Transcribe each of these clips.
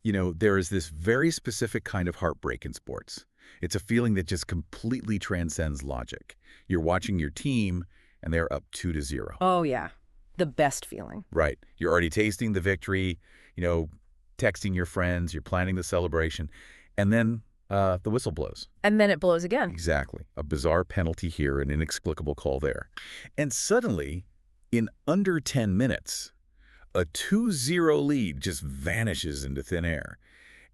You know, there is this very specific kind of heartbreak in sports. It's a feeling that just completely transcends logic. You're watching your team, and they're up 2-0. Oh, yeah. The best feeling. Right. You're already tasting the victory, you know, texting your friends, you're planning the celebration, and then the whistle blows. And then it blows again. Exactly. A bizarre penalty here, an inexplicable call there. And suddenly, in under 10 minutes, a 2-0 lead just vanishes into thin air,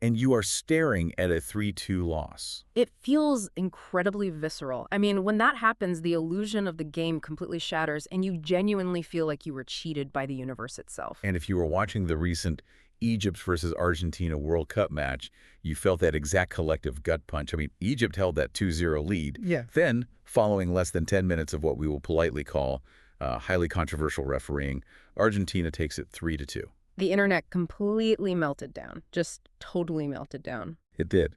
and you are staring at a 3-2 loss. It feels incredibly visceral. I mean, when that happens, the illusion of the game completely shatters, and you genuinely feel like you were cheated by the universe itself. And if you were watching the recent Egypt versus Argentina World Cup match, you felt that exact collective gut punch. I mean, Egypt held that 2-0 lead. Yeah. Then, following less than 10 minutes of what we will politely call highly controversial refereeing, Argentina takes it 3-2. The internet completely melted down. Just totally melted down. It did.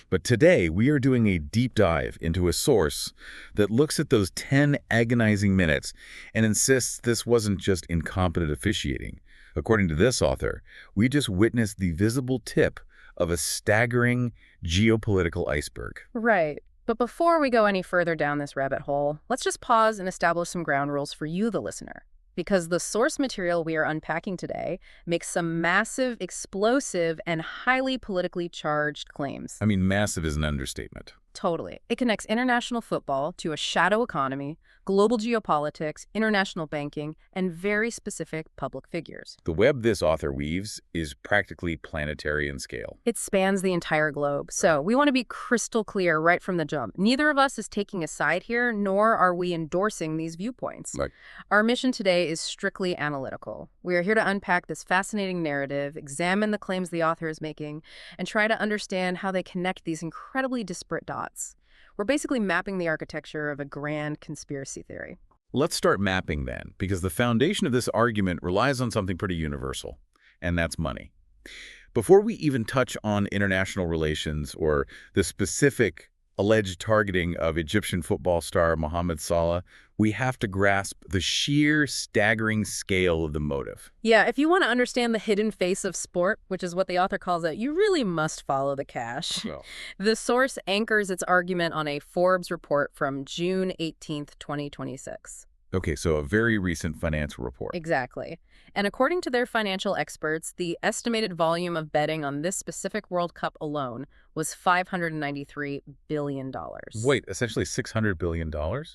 But today, we are doing a deep dive into a source that looks at those 10 agonizing minutes and insists this wasn't just incompetent officiating. According to this author, we just witnessed the visible tip of a staggering geopolitical iceberg. Right. But before we go any further down this rabbit hole, let's just pause and establish some ground rules for you, the listener. Because the source material we are unpacking today makes some massive, explosive, and highly politically charged claims. I mean, massive is an understatement. Totally. It connects international football to a shadow economy, global geopolitics, international banking, and very specific public figures. The web this author weaves is practically planetary in scale. It spans the entire globe. So we want to be crystal clear right from the jump. Neither of us is taking a side here, nor are we endorsing these viewpoints. Our mission today is strictly analytical. We are here to unpack this fascinating narrative, examine the claims the author is making, and try to understand how they connect these incredibly disparate dots. We're basically mapping the architecture of a grand conspiracy theory. Let's start mapping then, because the foundation of this argument relies on something pretty universal, and that's money. Before we even touch on international relations or the specific alleged targeting of Egyptian football star Mohamed Salah, we have to grasp the sheer staggering scale of the motive. Yeah, if you want to understand the hidden face of sport, which is what the author calls it, you really must follow the cash. Well, The source anchors its argument on a Forbes report from June 18th, 2026. okay, so a very recent financial report. Exactly. And according to their financial experts, the estimated volume of betting on this specific World Cup alone was $593 billion. Wait, essentially $600 billion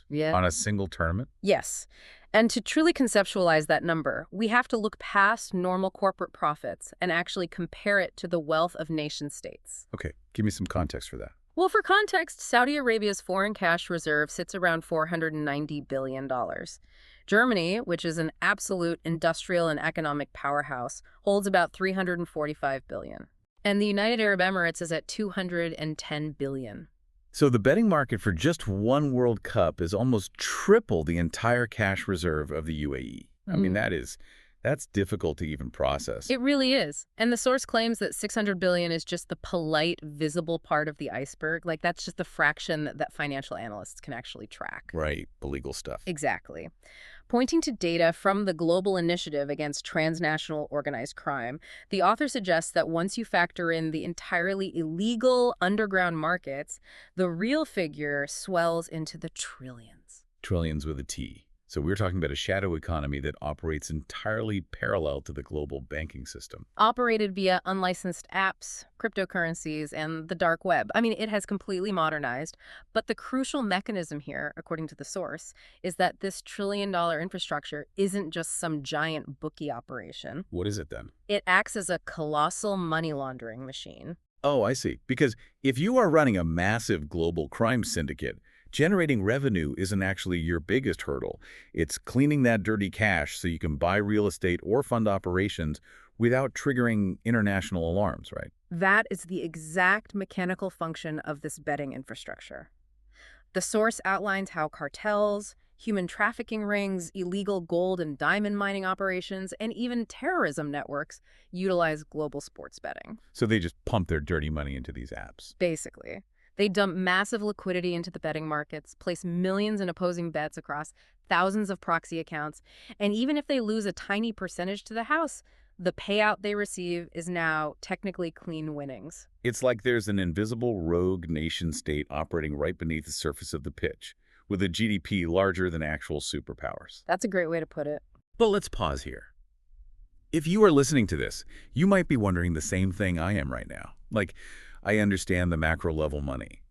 Yeah. on a single tournament? Yes. And to truly conceptualize that number, we have to look past normal corporate profits and actually compare it to the wealth of nation-states. Okay, give me some context for that. Well, for context, Saudi Arabia's foreign cash reserve sits around $490 billion. Germany, which is an absolute industrial and economic powerhouse, holds about $345 billion. And the United Arab Emirates is at $210 billion. So the betting market for just one World Cup is almost triple the entire cash reserve of the UAE. I mean, that's difficult to even process. It really is. And the source claims that $600 billion is just the polite, visible part of the iceberg. Like, that's just the fraction that financial analysts can actually track. Right, the legal stuff. Exactly. Pointing to data from the Global Initiative Against Transnational Organized Crime, the author suggests that once you factor in the entirely illegal underground markets, the real figure swells into the trillions. Trillions with a T. So we're talking about a shadow economy that operates entirely parallel to the global banking system. Operated via unlicensed apps, cryptocurrencies, and the dark web. I mean, it has completely modernized, but the crucial mechanism here, according to the source, is that this trillion-dollar infrastructure isn't just some giant bookie operation. What is it then? It acts as a colossal money laundering machine. Oh, I see. Because if you are running a massive global crime syndicate, generating revenue isn't actually your biggest hurdle. It's cleaning that dirty cash so you can buy real estate or fund operations without triggering international alarms, right? That is the exact mechanical function of this betting infrastructure. The source outlines how cartels, human trafficking rings, illegal gold and diamond mining operations, and even terrorism networks utilize global sports betting. So they just pump their dirty money into these apps. Basically. They dump massive liquidity into the betting markets, place millions in opposing bets across thousands of proxy accounts, and even if they lose a tiny percentage to the house, the payout they receive is now technically clean winnings. It's like there's an invisible rogue nation-state operating right beneath the surface of the pitch, with a GDP larger than actual superpowers. That's a great way to put it. But let's pause here. If you are listening to this, you might be wondering the same thing I am right now. Like, I understand the macro-level money.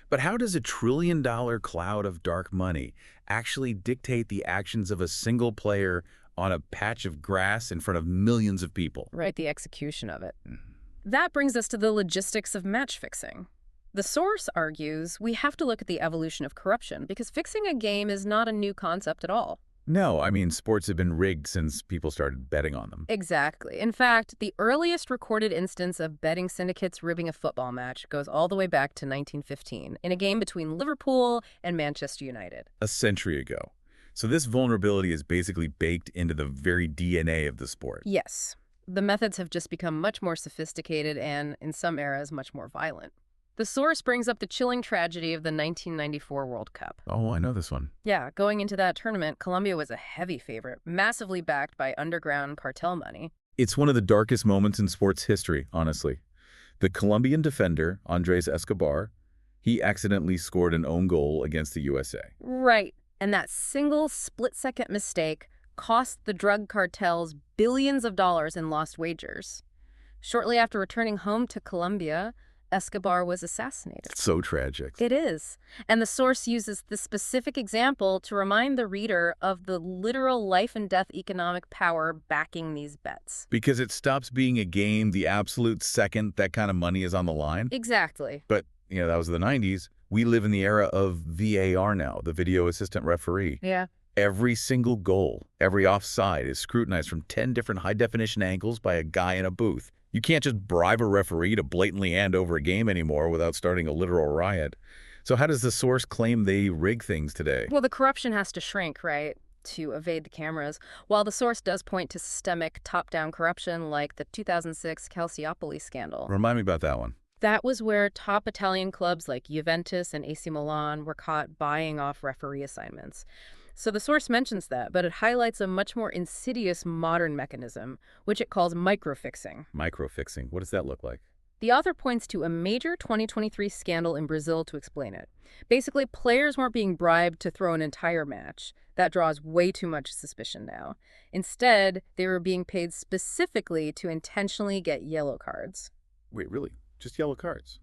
But how does a trillion-dollar cloud of dark money actually dictate the actions of a single player on a patch of grass in front of millions of people? Right, the execution of it. That brings us to the logistics of match fixing. The source argues we have to look at the evolution of corruption because fixing a game is not a new concept at all. No, I mean, sports have been rigged since people started betting on them. Exactly. In fact, the earliest recorded instance of betting syndicates rigging a football match goes all the way back to 1915 in a game between Liverpool and Manchester United. A century ago. So this vulnerability is basically baked into the very DNA of the sport. Yes. The methods have just become much more sophisticated and, in some eras, much more violent. The source brings up the chilling tragedy of the 1994 World Cup. Oh, I know this one. Yeah, going into that tournament, Colombia was a heavy favorite, massively backed by underground cartel money. It's one of the darkest moments in sports history, honestly. The Colombian defender, Andres Escobar, he accidentally scored an own goal against the USA. Right. And that single split-second mistake cost the drug cartels billions of dollars in lost wagers. Shortly after returning home to Colombia, Escobar was assassinated. It's so tragic. It is. And the source uses this specific example to remind the reader of the literal life-and-death economic power backing these bets. Because it stops being a game the absolute second that kind of money is on the line. Exactly. But, that was the 90s. We live in the era of VAR now, the video assistant referee. Yeah. Every single goal, every offside is scrutinized from 10 different high-definition angles by a guy in a booth. You can't just bribe a referee to blatantly hand over a game anymore without starting a literal riot. So how does the source claim they rig things today? Well, the corruption has to shrink, right, to evade the cameras, while the source does point to systemic top-down corruption like the 2006 Calciopoli scandal. Remind me about that one. That was where top Italian clubs like Juventus and AC Milan were caught buying off referee assignments. So the source mentions that, but it highlights a much more insidious modern mechanism, which it calls microfixing. Microfixing. What does that look like? The author points to a major 2023 scandal in Brazil to explain it. Basically, players weren't being bribed to throw an entire match. That draws way too much suspicion now. Instead, they were being paid specifically to intentionally get yellow cards. Wait, really? Just yellow cards?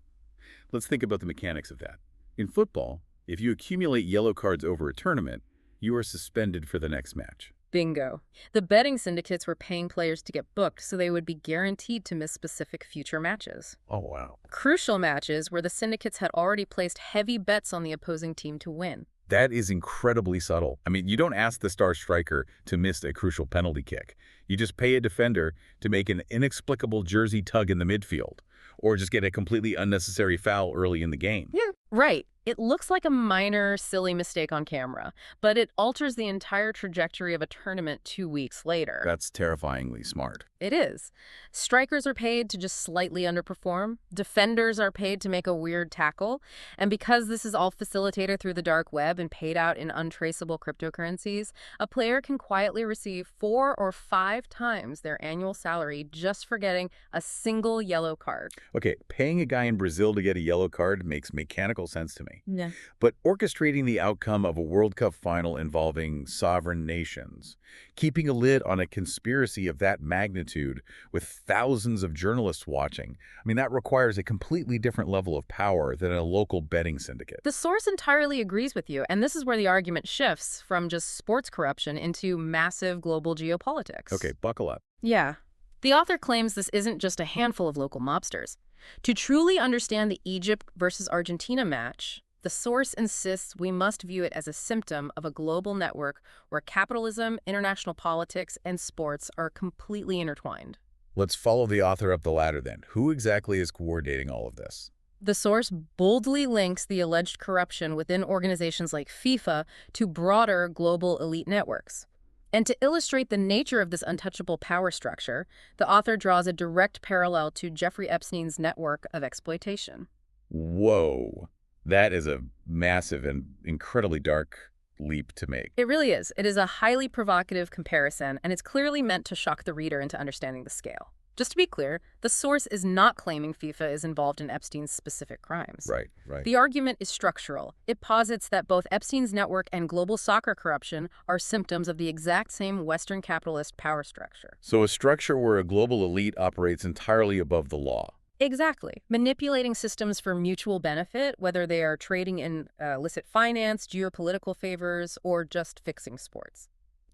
Let's think about the mechanics of that. In football, if you accumulate yellow cards over a tournament, you are suspended for the next match. Bingo. The betting syndicates were paying players to get booked so they would be guaranteed to miss specific future matches. Oh, wow. Crucial matches where the syndicates had already placed heavy bets on the opposing team to win. That is incredibly subtle. I mean, you don't ask the star striker to miss a crucial penalty kick. You just pay a defender to make an inexplicable jersey tug in the midfield, or just get a completely unnecessary foul early in the game. Yeah, right. It looks like a minor, silly mistake on camera, but it alters the entire trajectory of a tournament 2 weeks later. That's terrifyingly smart. It is. Strikers are paid to just slightly underperform. Defenders are paid to make a weird tackle. And because this is all facilitated through the dark web and paid out in untraceable cryptocurrencies, a player can quietly receive 4 or 5 times their annual salary just for getting a single yellow card. Okay, paying a guy in Brazil to get a yellow card makes mechanical sense to me. Yeah. But orchestrating the outcome of a World Cup final involving sovereign nations, keeping a lid on a conspiracy of that magnitude with thousands of journalists watching, that requires a completely different level of power than a local betting syndicate. The source entirely agrees with you, and this is where the argument shifts from just sports corruption into massive global geopolitics. Okay, buckle up. Yeah. The author claims this isn't just a handful of local mobsters. To truly understand the Egypt versus Argentina match, the source insists we must view it as a symptom of a global network where capitalism, international politics, and sports are completely intertwined. Let's follow the author up the ladder then. Who exactly is coordinating all of this? The source boldly links the alleged corruption within organizations like FIFA to broader global elite networks. And to illustrate the nature of this untouchable power structure, the author draws a direct parallel to Jeffrey Epstein's network of exploitation. Whoa. That is a massive and incredibly dark leap to make. It really is. It is a highly provocative comparison, and it's clearly meant to shock the reader into understanding the scale. Just to be clear, the source is not claiming FIFA is involved in Epstein's specific crimes. Right. The argument is structural. It posits that both Epstein's network and global soccer corruption are symptoms of the exact same Western capitalist power structure. So a structure where a global elite operates entirely above the law. Exactly. Manipulating systems for mutual benefit, whether they are trading in illicit finance, geopolitical favors, or just fixing sports.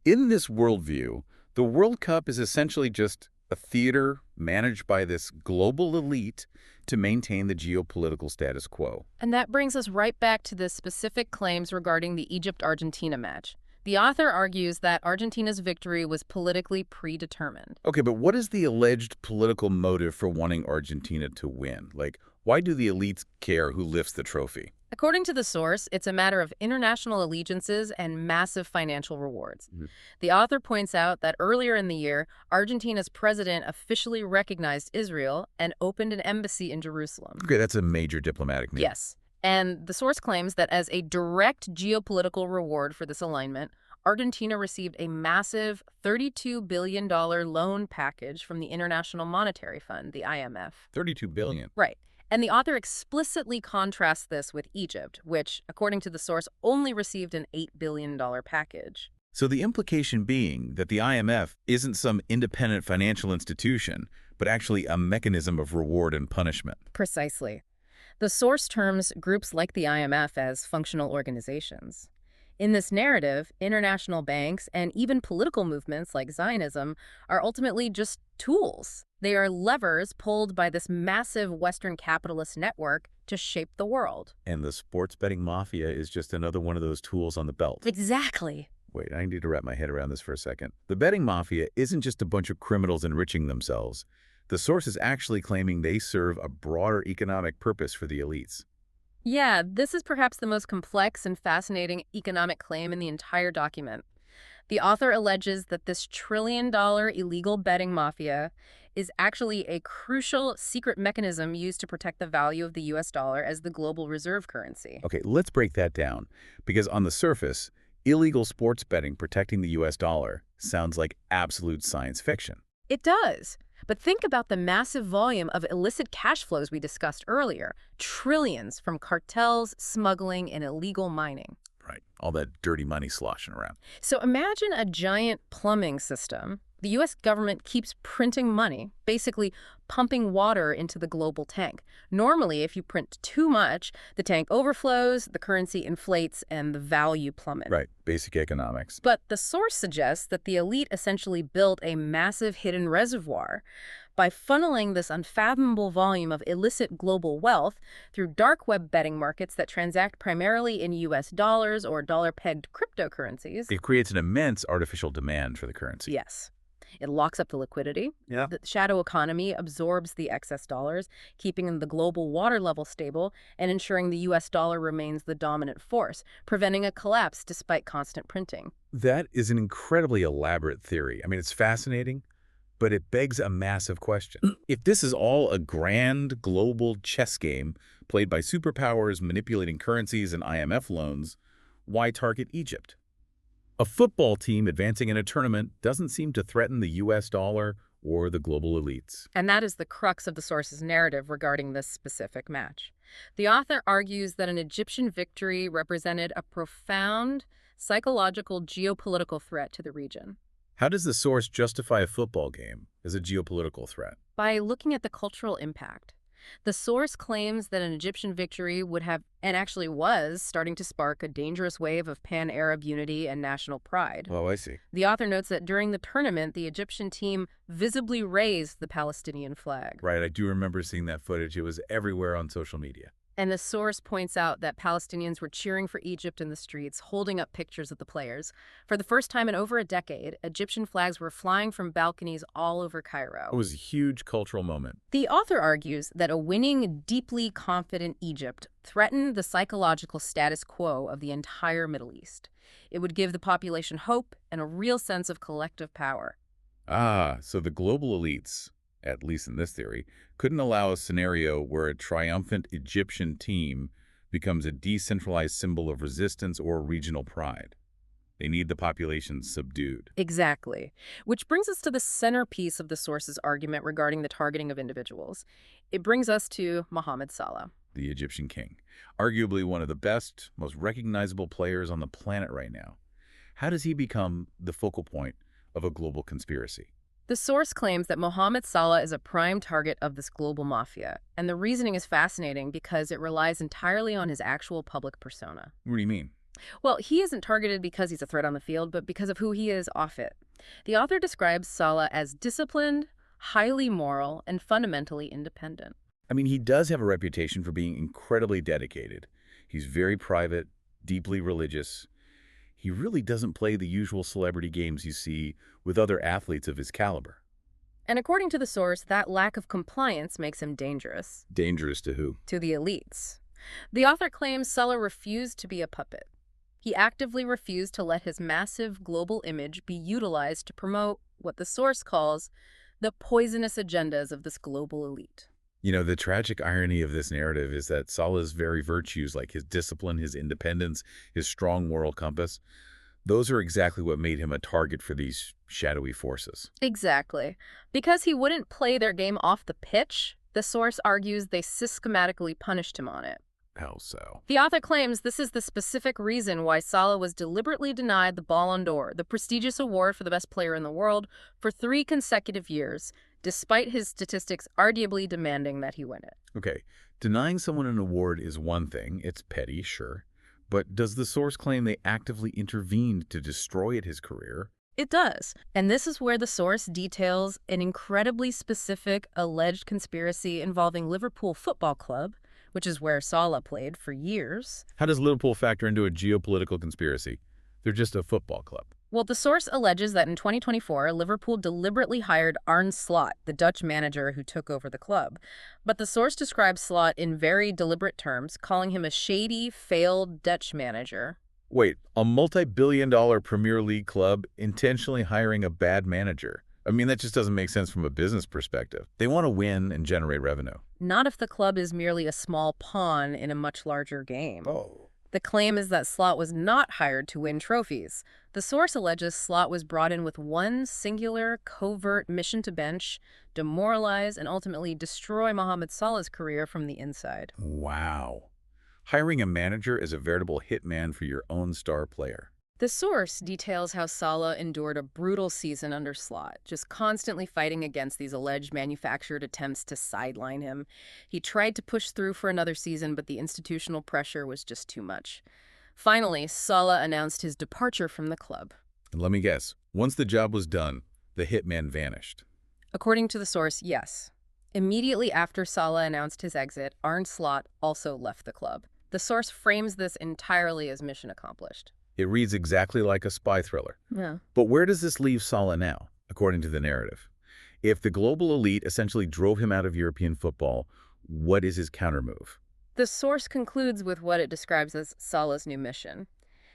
In this worldview, the World Cup is essentially just a theater managed by this global elite to maintain the geopolitical status quo. And that brings us right back to the specific claims regarding the Egypt-Argentina match. The author argues that Argentina's victory was politically predetermined. Okay, but what is the alleged political motive for wanting Argentina to win? Like, why do the elites care who lifts the trophy? According to the source, it's a matter of international allegiances and massive financial rewards. The author points out that earlier in the year, Argentina's president officially recognized Israel and opened an embassy in Jerusalem. Okay, that's a major diplomatic move. Yes. And the source claims that as a direct geopolitical reward for this alignment, Argentina received a massive $32 billion loan package from the International Monetary Fund, the IMF. $32 billion. Right. And the author explicitly contrasts this with Egypt, which, according to the source, only received an $8 billion package. So the implication being that the IMF isn't some independent financial institution, but actually a mechanism of reward and punishment. Precisely. The source terms groups like the IMF as functional organizations. In this narrative, international banks and even political movements like Zionism are ultimately just tools. They are levers pulled by this massive Western capitalist network to shape the world. And the sports betting mafia is just another one of those tools on the belt. Exactly. Wait, I need to wrap my head around this for a second. The betting mafia isn't just a bunch of criminals enriching themselves. The source is actually claiming they serve a broader economic purpose for the elites. Yeah, this is perhaps the most complex and fascinating economic claim in the entire document. The author alleges that this trillion-dollar illegal betting mafia is actually a crucial secret mechanism used to protect the value of the U.S. dollar as the global reserve currency. Okay, let's break that down. Because on the surface, illegal sports betting protecting the U.S. dollar sounds like absolute science fiction. It does. But think about the massive volume of illicit cash flows we discussed earlier. Trillions from cartels, smuggling, and illegal mining. Right, all that dirty money sloshing around. So imagine a giant plumbing system. The U.S. government keeps printing money, basically pumping water into the global tank. Normally, if you print too much, the tank overflows, the currency inflates, and the value plummets. Right, basic economics. But the source suggests that the elite essentially built a massive hidden reservoir by funneling this unfathomable volume of illicit global wealth through dark web betting markets that transact primarily in U.S. dollars or dollar-pegged cryptocurrencies. It creates an immense artificial demand for the currency. Yes. It locks up the liquidity. Yeah. The shadow economy absorbs the excess dollars, keeping the global water level stable and ensuring the U.S. dollar remains the dominant force, preventing a collapse despite constant printing. That is an incredibly elaborate theory. I mean, it's fascinating, but it begs a massive question. If this is all a grand global chess game played by superpowers manipulating currencies and IMF loans, why target Egypt? A football team advancing in a tournament doesn't seem to threaten the U.S. dollar or the global elites. And that is the crux of the source's narrative regarding this specific match. The author argues that an Egyptian victory represented a profound psychological geopolitical threat to the region. How does the source justify a football game as a geopolitical threat? By looking at the cultural impact. The source claims that an Egyptian victory would have, and actually was, starting to spark a dangerous wave of pan-Arab unity and national pride. Oh, I see. The author notes that during the tournament, the Egyptian team visibly raised the Palestinian flag. Right, I do remember seeing that footage. It was everywhere on social media. And the source points out that Palestinians were cheering for Egypt in the streets, holding up pictures of the players. For the first time in over a decade, Egyptian flags were flying from balconies all over Cairo. It was a huge cultural moment. The author argues that a winning, deeply confident Egypt threatened the psychological status quo of the entire Middle East. It would give the population hope and a real sense of collective power. Ah, so the global elites, at least in this theory, couldn't allow a scenario where a triumphant Egyptian team becomes a decentralized symbol of resistance or regional pride. They need the population subdued. Exactly. Which brings us to the centerpiece of the source's argument regarding the targeting of individuals. It brings us to Mohammed Salah. The Egyptian king, arguably one of the best, most recognizable players on the planet right now. How does he become the focal point of a global conspiracy? The source claims that Mohammed Salah is a prime target of this global mafia, and the reasoning is fascinating because it relies entirely on his actual public persona. What do you mean? Well, he isn't targeted because he's a threat on the field, but because of who he is off it. The author describes Salah as disciplined, highly moral, and fundamentally independent. I mean, he does have a reputation for being incredibly dedicated. He's very private, deeply religious. He really doesn't play the usual celebrity games you see with other athletes of his caliber. And according to the source, that lack of compliance makes him dangerous. Dangerous to who? To the elites. The author claims Salah refused to be a puppet. He actively refused to let his massive global image be utilized to promote what the source calls the poisonous agendas of this global elite. You know, the tragic irony of this narrative is that Salah's very virtues, like his discipline, his independence, his strong moral compass, those are exactly what made him a target for these shadowy forces. Exactly. Because he wouldn't play their game off the pitch, the source argues they systematically punished him on it. How so? The author claims this is the specific reason why Salah was deliberately denied the Ballon d'Or, the prestigious award for the best player in the world, for 3 consecutive years, despite his statistics arguably demanding that he win it. Okay, denying someone an award is one thing. It's petty, sure. But does the source claim they actively intervened to destroy his career? It does. And this is where the source details an incredibly specific alleged conspiracy involving Liverpool Football Club, which is where Salah played for years. How does Liverpool factor into a geopolitical conspiracy? They're just a football club. Well, the source alleges that in 2024, Liverpool deliberately hired Arne Slot, the Dutch manager who took over the club. But the source describes Slot in very deliberate terms, calling him a shady, failed Dutch manager. Wait, a multi-billion-dollar Premier League club intentionally hiring a bad manager? I mean, that just doesn't make sense from a business perspective. They want to win and generate revenue. Not if the club is merely a small pawn in a much larger game. Oh. The claim is that Slot was not hired to win trophies. The source alleges Slot was brought in with one singular, covert mission to bench, demoralize, and ultimately destroy Mohammed Salah's career from the inside. Wow. Hiring a manager is a veritable hitman for your own star player. The source details how Salah endured a brutal season under Slot, just constantly fighting against these alleged manufactured attempts to sideline him. He tried to push through for another season, but the institutional pressure was just too much. Finally, Salah announced his departure from the club. And let me guess, once the job was done, the hitman vanished. According to the source, yes. Immediately after Salah announced his exit, Arne Slot also left the club. The source frames this entirely as mission accomplished. It reads exactly like a spy thriller. Yeah. But where does this leave Salah now, according to the narrative? If the global elite essentially drove him out of European football, what is his countermove? The source concludes with what it describes as Salah's new mission.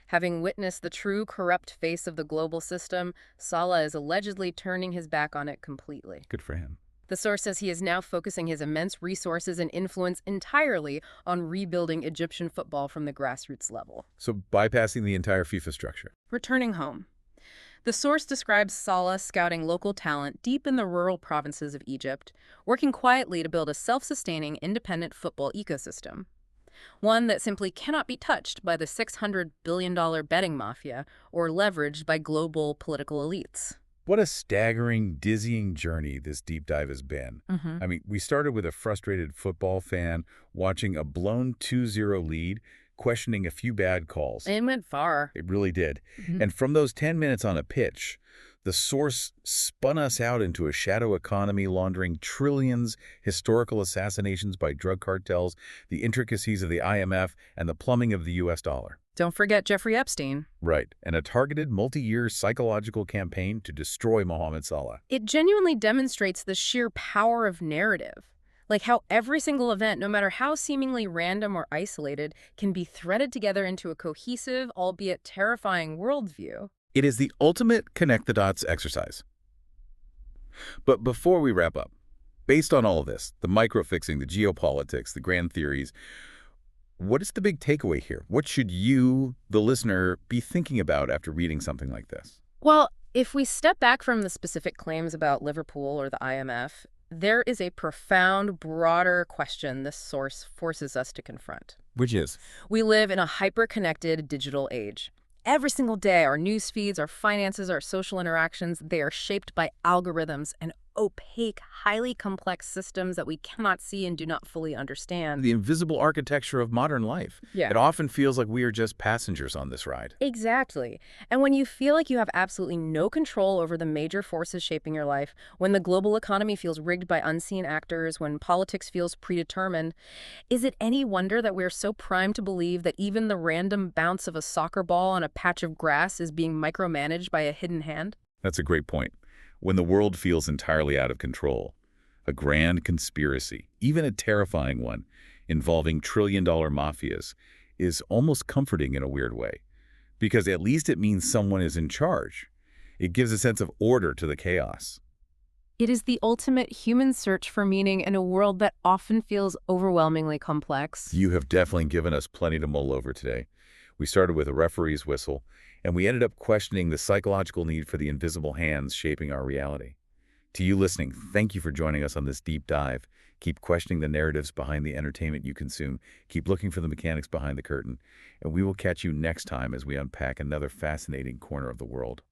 Having witnessed the true corrupt face of the global system, Salah is allegedly turning his back on it completely. Good for him. The source says he is now focusing his immense resources and influence entirely on rebuilding Egyptian football from the grassroots level. So bypassing the entire FIFA structure. Returning home. The source describes Salah scouting local talent deep in the rural provinces of Egypt, working quietly to build a self-sustaining, independent football ecosystem. One that simply cannot be touched by the $600 billion betting mafia or leveraged by global political elites. What a staggering, dizzying journey this deep dive has been. I mean, we started with a frustrated football fan watching a blown 2-0 lead, questioning a few bad calls. It went far. It really did. And from those 10 minutes on a pitch, the source spun us out into a shadow economy laundering trillions, historical assassinations by drug cartels, the intricacies of the IMF, and the plumbing of the U.S. dollar. Don't forget Jeffrey Epstein. Right, and a targeted multi-year psychological campaign to destroy Mohammed Salah. It genuinely demonstrates the sheer power of narrative. Like how every single event, no matter how seemingly random or isolated, can be threaded together into a cohesive, albeit terrifying worldview. It is the ultimate connect-the-dots exercise. But before we wrap up, based on all of this, the micro-fixing, the geopolitics, the grand theories, What is the big takeaway here? What should you, the listener, be thinking about after reading something like this? Well, if we step back from the specific claims about Liverpool or the IMF, there is a profound, broader question this source forces us to confront. Which is? We live in a hyper-connected digital age. Every single day, our news feeds, our finances, our social interactions, they are shaped by algorithms and opaque, highly complex systems that we cannot see and do not fully understand. The invisible architecture of modern life. Yeah. It often feels like we are just passengers on this ride. Exactly. And when you feel like you have absolutely no control over the major forces shaping your life, when the global economy feels rigged by unseen actors, when politics feels predetermined, is it any wonder that we're so primed to believe that even the random bounce of a soccer ball on a patch of grass is being micromanaged by a hidden hand? That's a great point. When the world feels entirely out of control, a grand conspiracy, even a terrifying one, involving trillion-dollar mafias, is almost comforting in a weird way. Because at least it means someone is in charge. It gives a sense of order to the chaos. It is the ultimate human search for meaning in a world that often feels overwhelmingly complex. You have definitely given us plenty to mull over today. We started with a referee's whistle, and we ended up questioning the psychological need for the invisible hands shaping our reality. To you listening, thank you for joining us on this deep dive. Keep questioning the narratives behind the entertainment you consume. Keep looking for the mechanics behind the curtain. And we will catch you next time as we unpack another fascinating corner of the world.